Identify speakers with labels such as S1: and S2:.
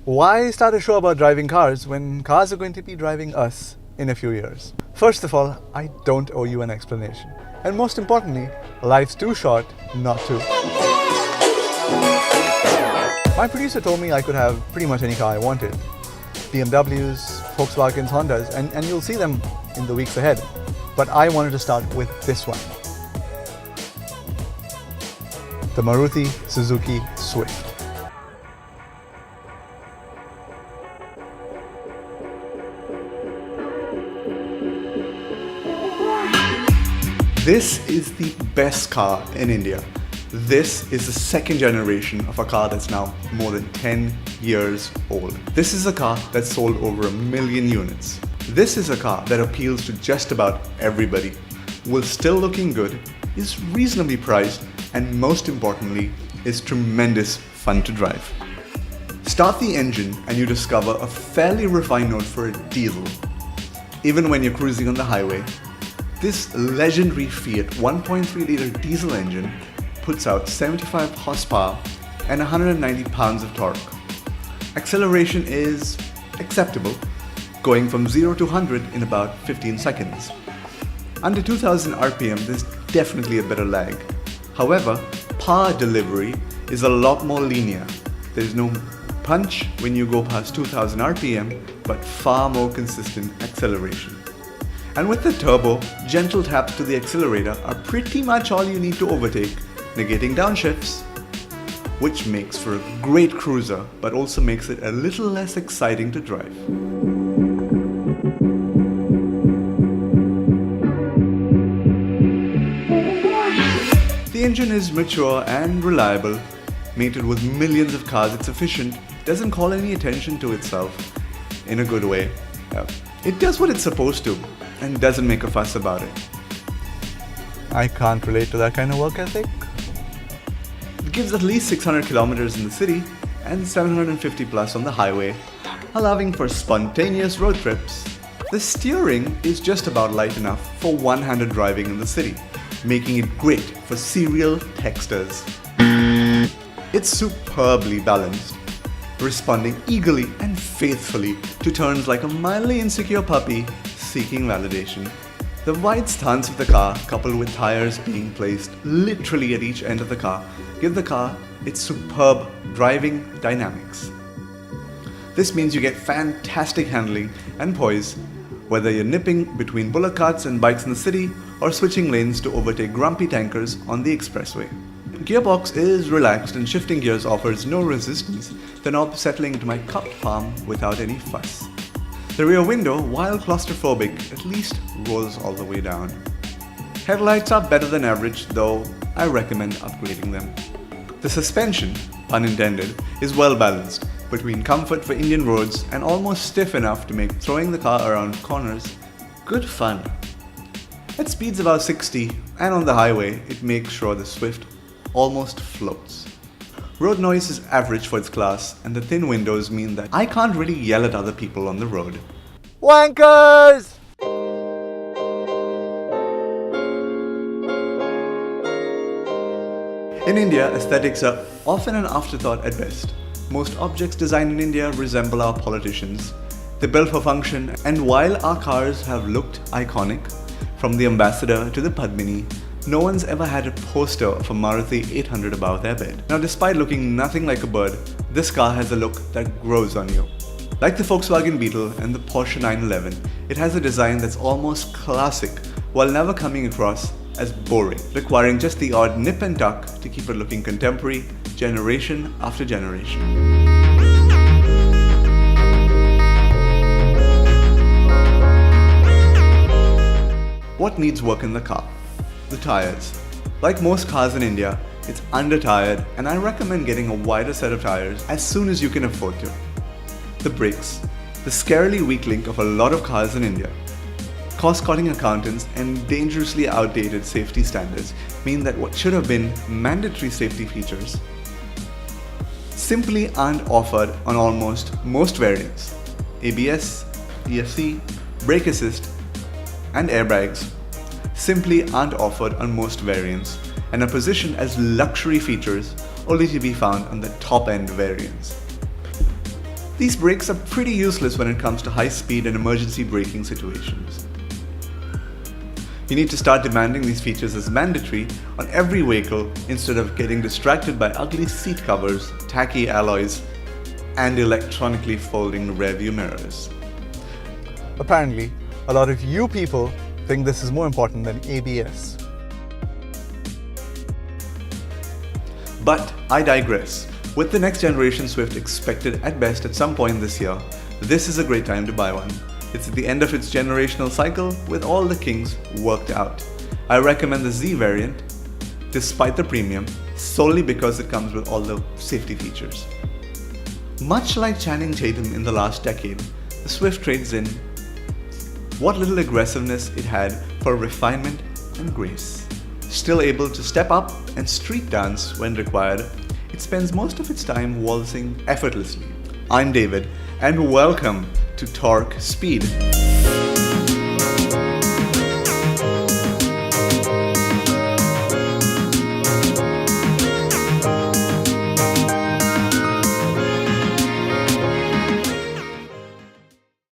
S1: Why start a show about driving cars when cars are going to be driving us in a few years? First of all, I don't owe you an explanation. And most importantly, life's too short not to. My producer told me I could have pretty much any car I wanted. BMWs, Volkswagens, Hondas, and you'll see them in the weeks ahead. But I wanted to start with this one. The Maruti Suzuki Swift. This is the best car in India. This is the second generation of a car that's now more than 10 years old. This is a car that's sold over 1 million units. This is a car that appeals to just about everybody, while still looking good, is reasonably priced, and most importantly, is tremendous fun to drive. Start the engine and you discover a fairly refined note for a diesel. Even when you're cruising on the highway, this legendary Fiat 1.3-litre diesel engine puts out 75 horsepower and 190 pounds of torque. Acceleration is acceptable, going from 0 to 100 in about 15 seconds. Under 2000 RPM, there's definitely a better lag. However, power delivery is a lot more linear. There's no punch when you go past 2000 RPM, but far more consistent acceleration. And with the turbo, gentle taps to the accelerator are pretty much all you need to overtake, negating downshifts, which makes for a great cruiser, but also makes it a little less exciting to drive. The engine is mature and reliable. Mated with millions of cars, it's efficient, doesn't call any attention to itself in a good way. It does what it's supposed to and doesn't make a fuss about it. I can't relate to that kind of work ethic. It gives at least 600 kilometers in the city and 750 plus on the highway, allowing for spontaneous road trips. The steering is just about light enough for one-handed driving in the city, making it great for serial texters. It's superbly balanced, responding eagerly and faithfully to turns like a mildly insecure puppy seeking validation. The wide stance of the car, coupled with tires being placed literally at each end of the car, give the car its superb driving dynamics. This means you get fantastic handling and poise, whether you're nipping between bullock carts and bikes in the city or switching lanes to overtake grumpy tankers on the expressway. Gearbox is relaxed and shifting gears offers no resistance, the knob settling into my cupped palm without any fuss. The rear window, while claustrophobic, at least rolls all the way down. Headlights are better than average, though I recommend upgrading them. The suspension, pun intended, is well balanced between comfort for Indian roads and almost stiff enough to make throwing the car around corners good fun. At speeds about 60 and on the highway, it makes sure the Swift almost floats. Road noise is average for its class, and the thin windows mean that I can't really yell at other people on the road. Wankers! In India, aesthetics are often an afterthought at best. Most objects designed in India resemble our politicians. They're built for function, and while our cars have looked iconic, from the Ambassador to the Padmini, no one's ever had a poster of a Maruti 800 above their bed. Now, despite looking nothing like a bird, this car has a look that grows on you. Like the Volkswagen Beetle and the Porsche 911, it has a design that's almost classic while never coming across as boring, requiring just the odd nip and tuck to keep it looking contemporary generation after generation. What needs work in the car? The tires. Like most cars in India, it's under-tired, and I recommend getting a wider set of tires as soon as you can afford to. The brakes. The scarily weak link of a lot of cars in India. Cost-cutting accountants and dangerously outdated safety standards mean that what should have been mandatory safety features simply aren't offered on almost most variants. ABS, ESC, brake assist, and airbags simply aren't offered on most variants, and are positioned as luxury features only to be found on the top-end variants. These brakes are pretty useless when it comes to high-speed and emergency braking situations. You need to start demanding these features as mandatory on every vehicle instead of getting distracted by ugly seat covers, tacky alloys, and electronically folding rearview mirrors.
S2: Apparently, a lot of you people think this is more important than ABS.
S1: But I digress. With the next generation Swift expected at best at some point this year, this is a great time to buy one. It's at the end of its generational cycle with all the kinks worked out. I recommend the Z variant, despite the premium, solely because it comes with all the safety features. Much like Channing Tatum in the last decade, the Swift trades in what little aggressiveness it had for refinement and grace. Still able to step up and street dance when required, it spends most of its time waltzing effortlessly. I'm David, and welcome to Torque Speed.